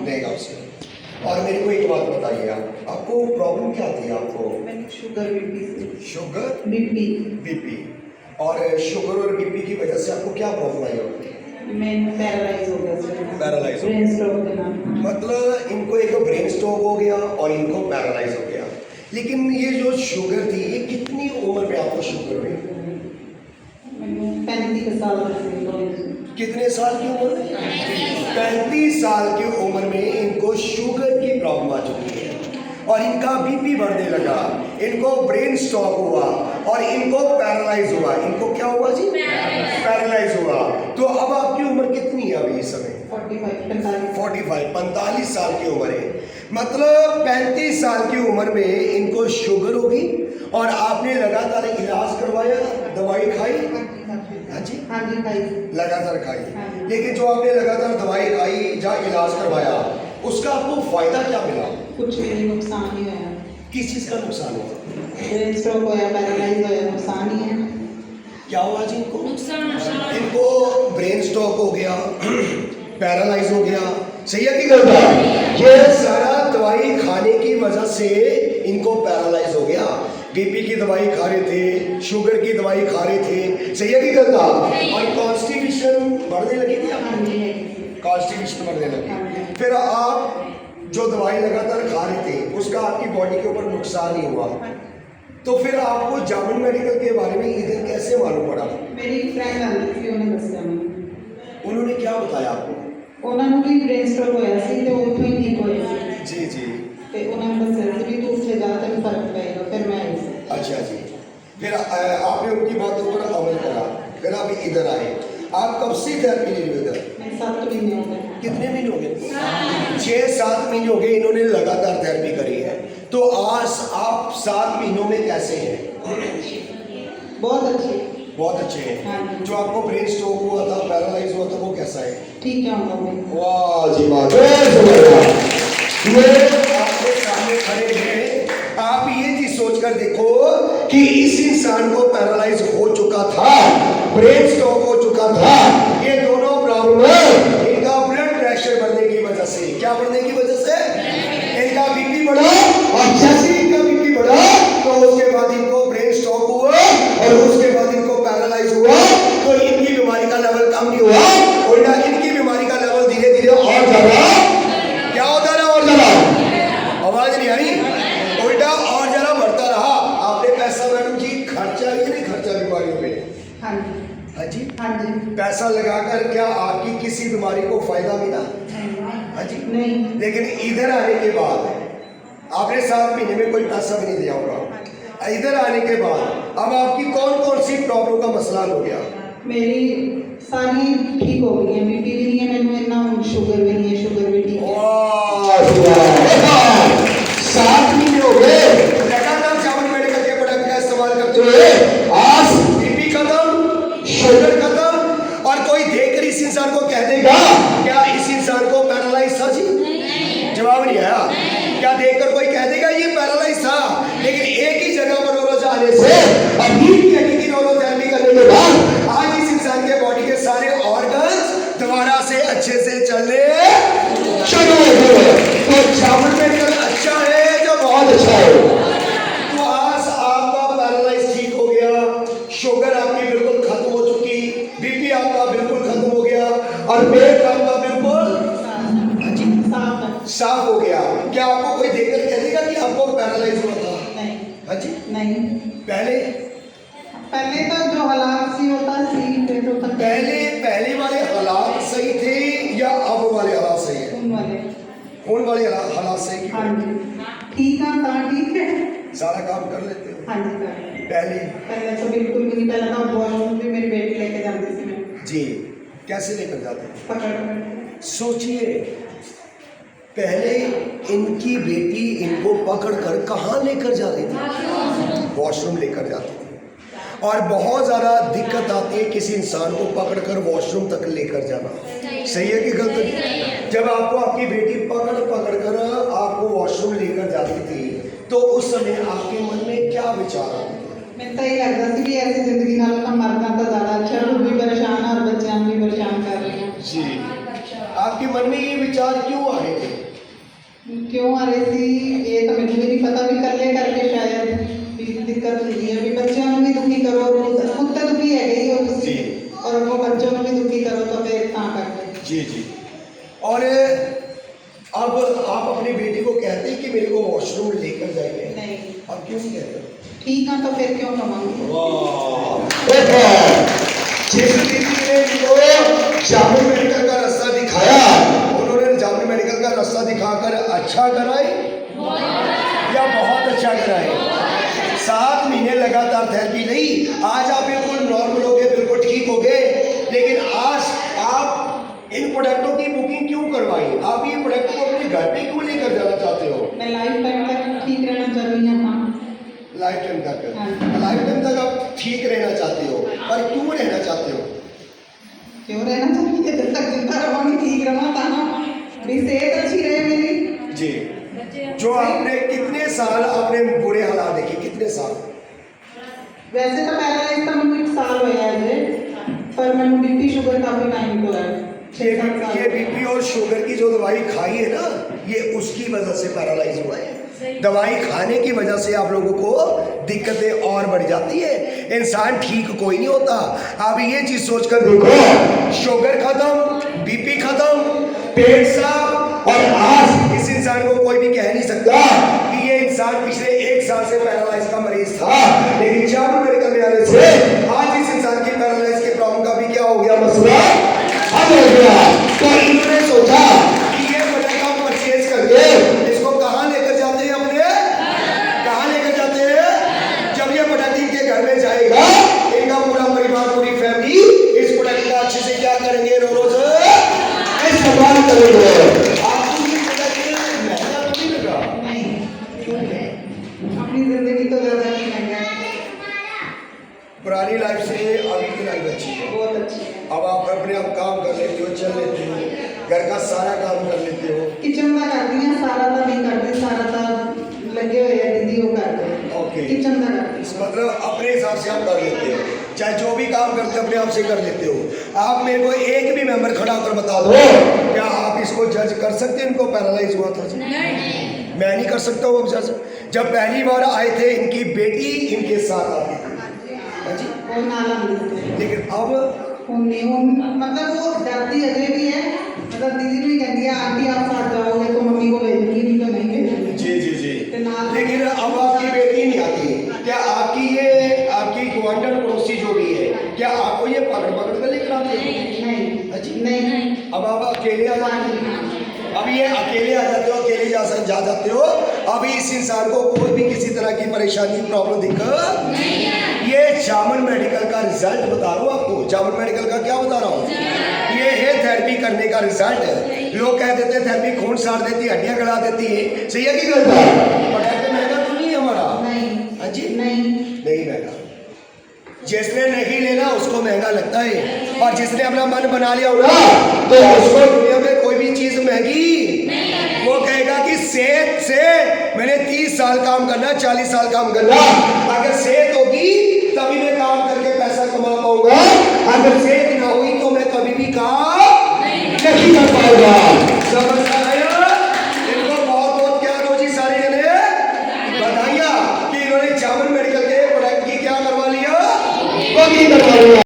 देगा उसे। और मेरे को एक बात बताइए, आपको प्रॉब्लम क्या थी? आपको मैंने sugar BP sugar BP BP, और शुगर और बीपी की वजह से आपको क्या प्रॉब्लम आई होगी? मैं पैरालाइज हो गया सर। पैरालाइज हो ब्रेन स्ट्रोक के नाम। मतलब इनको एक ब्रेन स्ट्रोक हो गया और इनको पैरालाइज हो गया। लेकिन ये जो शुगर थी, ये कितनी उम्र में आपको शुगर हुई? मैंने 35 साल से कितने साल की उम्र में? 35 साल की उम्र में इनको शुगर की प्रॉब्लम आ चुकी है और इनका बीपी बढ़ने लगा, इनको ब्रेन स्ट्रोक हुआ और इनको पैरालाइज हुआ। इनको क्या हुआ जी? पैरालाइज हुआ। तो अब आपकी उम्र कितनी है अभी इस समय? 45 साल की उम्र है। मतलब 35 साल की उम्र में इनको शुगर होगी और आपने लगातार इलाज करवाया, दवाई खाई? हाँ जी, हाँ जी खाई, लगातार खाई। हाँ। लेकिन जो आपने लगातार दवाई खाई या इलाज करवाया, उसका आपको फायदा क्या मिला? कुछ भी नहीं, नुकसान ही होया। किस चीज का नुकसान हुआ? ब्रेन स्ट्रोक होया, पैरालाइज होया, नुकसान ही है। क्या हुआ जी इनको? इनको ब्रेन स्ट्रोक हो गया, पैरालाइज हो गया। सही है कि गलत है? ये सारा दवाई खाने की वजह से इनको पैरालाइज हो गया। बीपी की दवाई खा रहे थे, शुगर की दवाई खा रहे थे। सही है कि गलत है? और कॉन्स्टिपेशन बढ़ने लगी थी आपको, कॉन्स्टिपेशन बढ़ने लगी। फिर आप जो दवाई लगातार खा रहे थे, उसका आपकी बॉडी के ऊपर नुकसान ही हुआ। तो फिर आपको जामिन मेडिकल के बारे में इधर कैसे मालूम पड़ा? मेरी फ्रेंड आती थी, उन्हें दस्या मैंने। उन्होंने क्या बताया आपको? उन्होंने भी ब्रेन स्ट्रोक होया सी ते उठो ही ठीक होए सी जी जी। ते उन्होंने दस्या सी भी तू उससे ज़्यादा तेन फर्क पएगा। फिर मैं आई सी। अच्छा जी। फिर आपने उनकी बातों पर अमल करा, फिर आप इधर आए। आप कब से थेरेपी ले रहे हो इधर? मैं 7 महीने हो गए। कितने महीने हो गए? 6-7 महीने हो गए इन्होंने लगातार थेरेपी करी है। तो आज आप 7 महीनों में कैसे हैं? बहुत अच्छे, बहुत अच्छे हैं। हाँ। जो आपको ब्रेन स्ट्रोक हुआ था, पैरालाइज हुआ था, वो कैसा है? ठीक है उनका भी। वाह जी वाह। ये आपके सामने खड़े हैं। आप ये चीज सोचकर देखो कि इस इंसान को पैरालाइज हो चुका था, ब्रेन स्ट्रोक हो चुका था। ये दोनों प्रॉब्लम इनका ब्लड प्रेशर बढ़ने की वजह से, क्या बढ़ने की वजह से? इनका बीपी बढ़ा, और जैसे इनका बीपी बढ़ा तो उसके बाद इनको ब्रेन स्ट्रोक हुआ और उसके बाद इनको पैरालाइज हुआ। तो इनकी बीमारी का लेवल कम नहीं हुआ, उल्टा इनकी बीमारी का लेवल धीरे धीरे और ज्यादा क्या होता रहा? और ज्यादा। आवाज नहीं आ रही? उल्टा और ज्यादा बढ़ता रहा। आपने पैसा मैडम जी खर्चा ही नहीं, खर्चा बीमारियों में। हाँ जी, हाँ जी, हाँ जी। पैसा लगाकर क्या आपकी किसी बीमारी को फायदा मिला? हाँ जी, नहीं। लेकिन इधर आने के बाद आपने 7 महीने में कोई पैसा भी नहीं दिया होगा। इधर आने के बाद अब आपकी कौन कौन सी प्रॉब्लम का मसला हो गया? मेरी सारी ठीक हो गई है। बीपी भी नहीं है मैंने, इतना शुगर भी नहीं है, शुगर भी ठीक है। 7 महीने हो गए लगातार जामिन मेडिकल के प्रोडक्ट का इस्तेमाल करते हुए। आज बीपी खत्म, शुगर खत्म। और कोई देखकर इस इंसान को कह देगा क्या इस इंसान को पैरालाइज था जी? जवाब नहीं आया। क्या देखकर कोई कह देगा ये पैरालाइज था? लेकिन एक ही जगह पर रोज आने से और नींद की हड्डी की नौरोथेरेपी करने के बाद आज इस इंसान के बॉडी के सारे ऑर्गन्स दोबारा से अच्छे से चलने शुरू हो गए। तो जामिन मेडिकल अच्छा है जो बहुत अच्छा है। तो आज आपका पैरालाइज ठीक हो गया, शुगर आपकी बिल्कुल खत्म हो चुकी, बीपी आपका बिल्कुल खत्म हो गया और पेट आपका बिल्कुल साफ हो गया। क्या आपको कोई देखकर कह देगा कि आपको पैरालाइज हुआ था? नहीं। हाँ जी, नहीं। पहले तो जो हालात सी होता सी फिर तो पहले वाले हालात सही थे या अब वाले हालात सही है? उन वाले हालात सही हाँ क्यों? जी, ठीक है तो ठीक है। सारा काम कर लेते हो? हाँ जी कर। पहले तो बिल्कुल भी नहीं। पहले तो वॉशरूम भी मेरी बेटी लेके जाती थी मैं। जी, कैसे लेकर जाते हैं? पकड़ सोचिए, पहले इनकी बेटी इनको पकड़कर कहाँ लेकर जाती थी? वॉशरूम लेकर जाती थी। और बहुत ज़्यादा दिक्कत आती है किसी इंसान को पकड़कर वॉशरूम तक लेकर जाना। सही है कि गलत? जब आपको आपकी बेटी पकड़ कर आपको वॉशरूम लेकर जाती थी तो उस समय आपके मन में क्या विचार आते थे? मैं तो ये लगता सी भी ऐसी जिंदगी नालों ना मरना तो ज़्यादा अच्छा। खुद भी परेशान और बच्चे भी परेशान कर रहे हैं। जी, आपके मन में ये विचार क्यों आ रहे थे? क्यों आ रही थी ये तो मैंने भी नहीं पता, भी कल्ले करके शायद भी दिक्कत हुई है, भी बच्चों को भी दुखी करो, खुद तो दुखी है गई हो जी। तुसी, और वो बच्चों को भी दुखी करो तो फिर कहाँ करते। जी जी। और अब आप अपनी बेटी को कहते हैं कि मेरे को वॉशरूम लेकर जाइए, नहीं अब क्यों नहीं कहते? ठीक है तो फिर क्यों कमाऊंगी। जिस दीदी ने इनको जामिया मेडिकल का रास्ता दिखाया, उन्होंने जामिया मेडिकल का रास्ता दिखाकर अच्छा कराई या बहुत अच्छा कराई? 7 महीने लगातार थेरेपी ली, आज आप बिल्कुल नॉर्मल हो गए, बिल्कुल ठीक हो गए। लेकिन आज आप इन प्रोडक्टों की बुकिंग क्यों करवाई? आप ये प्रोडक्ट को अपने घर पे क्यों लेकर जाना चाहते हो? मैं लाइफ टाइम तक ठीक रहना चाह रही हूँ। लाइफ टाइम तक, हाँ। लाइफ टाइम तक आप ठीक रहना चाहते हो, पर क्यों रहना चाहते हो? क्यों रहना चाहिए, जब तक जिंदा रहोगी ठीक रहो था ना, मेरी सेहत अच्छी रहे मेरी। जी। जो आपने कितने साल आपने बुरे हालात देखे, कितने साल? वैसे तो पैरालाइज तो मुझे 1 साल होया है, पर मैंने बीपी शुगर काफी टाइम को है, 6-7 साल। ये बीपी और शुगर की जो दवाई खाई है ना, ये उसकी वजह से पैरालाइज हुआ है। दवाई खाने की वजह से आप लोगों को दिक्कतें और बढ़ जाती है, इंसान ठीक कोई नहीं होता। आप ये चीज सोचकर देखो, शुगर खत्म, बीपी खत्म, पेट साफ, और आज इस इंसान को कोई भी कह नहीं सकता कि ये इंसान पिछले 1 साल से पैरालाइज का मरीज था, लेकिन जामिया मेडिकल में आने से आज इस इंसान की पैरालाइज की प्रॉब्लम का भी क्या हो गया, मसला हल हो गया। तो इन्होंने सोचा कि ये प्रोडक्ट हम परचेज करके इसको कहाँ लेकर जाते हैं, अपने कहाँ लेकर जाते हैं? जब ये प्रोडक्ट इनके घर में जाएगा, इनका पूरा परिवार, पूरी फैमिली इस प्रोडक्ट का अच्छे से क्या करेंगे, रोज इस्तेमाल करेंगे। आपको ये प्रोडक्ट महंगा तो नहीं लगा? नहीं, क्यों है? अपनी जिंदगी तो ज्यादा नहीं महंगा है, पुरानी लाइफ से अभी की लाइफ अच्छी है। बहुत अच्छी है। अब आप अपने आप काम कर लेते हो, चल लेते हो, घर का सारा काम कर लेते हो। किचन का करती हैं, सारा तो नहीं करती, सारा तो लगे हुए हैं दीदी वो करते हैं। ओके। किचन का करती हैं। मतलब अपने हिसाब से आप कर लेते हो, चाहे जो भी काम करते हो अपने आप से कर लेते हो। आप मेरे को एक भी मेंबर खड़ा होकर बता दो, क्या आप इसको जज कर सकते हैं इनको पैरालाइज हुआ था? मैं नहीं कर सकता हूँ अब जज। जब पहली बार आए थे, इनकी बेटी इनके साथ आती थी, हाँ जी, वो नाला मिलते हैं। लेकिन अब मतलब वो डरती अजय भी है, मतलब दीदी भी कहती है आंटी आप साथ जाओगे तो मम्मी को भेजूंगी, नहीं तो नहीं भेजूंगी। जी जी जी। लेकिन अब आपकी बेटी नहीं आती, क्या आपकी ग्वांडर पड़ोसी जो भी है, क्या आपको ये पकड़ पकड़ कर लेकर आते हैं? नहीं अच्छा। नहीं, अब आप अकेले आ जाते हो, अब ये अकेले आ जाते हो, अकेले जा जाते हो। अभी इस इंसान को कोई भी किसी तरह की परेशानी, प्रॉब्लम दिक्कत नहीं है। ये जामिया मेडिकल का रिजल्ट बता रहा हूँ आपको। जामिया मेडिकल का क्या बता रहा हूँ? ये है थेरेपी करने का रिजल्ट। लोग कह देते हैं थेरेपी खून साड़ देती है, हड्डियां गला देती है, सही है कि गलत है? प्रोडक्ट महंगा तो नहीं है हमारा? नहीं। हाँ जी, नहीं महंगा। जिसने नहीं लेना उसको महंगा लगता है, और जिसने अपना मन बना लिया होगा तो उसको दुनिया में कोई भी चीज महंगी वो कहेगा कि सेहत से मैंने 30 साल काम करना, 40 साल काम करना। अगर सेहत होगी तभी मैं काम करके पैसा कमा पाऊंगा, अगर सेहत ना हुई तो मैं कभी भी काम नहीं कर पाऊंगा। समझ आया? इनको बहुत बहुत क्या दो जी, सारे जने बताइए कि इन्होंने जामिया मेडिकल के प्रोडक्ट की क्या करवा लिया, बुकिंग करवा लिया।